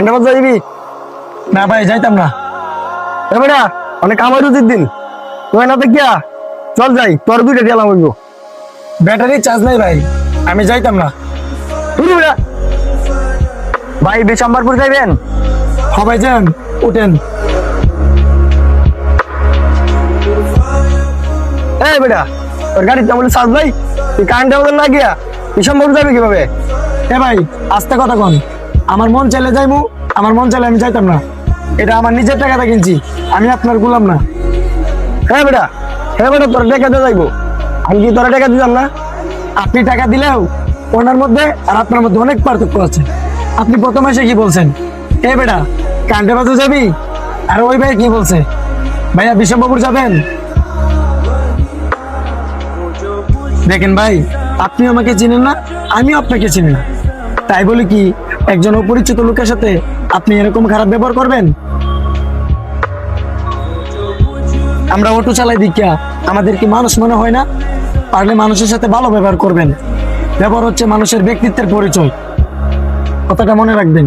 কান্ডাবাদ যাইবি? না ভাই যাইতাম না। এ বেটা অনেক কামাই রুজির দিন তুই না দেখিয়া চল যাই, তোর দুইটা গেলাম হইব। ব্যাটারি চার্জ নাই ভাই, আমি যাইতাম না। শুরু বেটা ভাই বিশম্বরপুর যাইবেন? সবাই যান, উঠেন। এই বেটা তোর গাড়ি তেমন চার্জ নাই, তুই কারেন্টের মধ্যে না গিয়া বিশম্বরপুর যাবি কিভাবে? এ ভাই আস্তে কথা কন, আমার মন চাইলে যাইমু, আমার মন চাইলে আমি যাইতাম না। এটা আমার নিজের টাকাটা কিনছি, আমি আপনার গোলাম না। হ্যাঁ বেটা তোর টাকা দিয়ে যাইবো, আমি কি তোর টাকা দিতাম না? আপনি টাকা দিলেও ওনার মধ্যে আর আপনার মধ্যে অনেক পার্থক্য আছে। আপনি প্রথমে এসে কি বলছেন, এ বেটা কান্টে বাজে যাবি, আর ওই ভাই কি বলছে, ভাইয়া বিশ্ববাবুর যাবেন। দেখেন ভাই, আপনি আমাকে চিনেন না, আমিও আপনাকে চিনি না, তাই বলি কি একজন অপরিচিত লোকের সাথে আপনি এরকম খারাপ ব্যবহার করবেন? আমরা অটো চালাই দিকা আমাদের কি মানুষ মনে হয় না? পারলে মানুষের সাথে ভালো ব্যবহার করবেন। ব্যবহার হচ্ছে মানুষের ব্যক্তিত্বের পরিচয়, কথাটা মনে রাখবেন।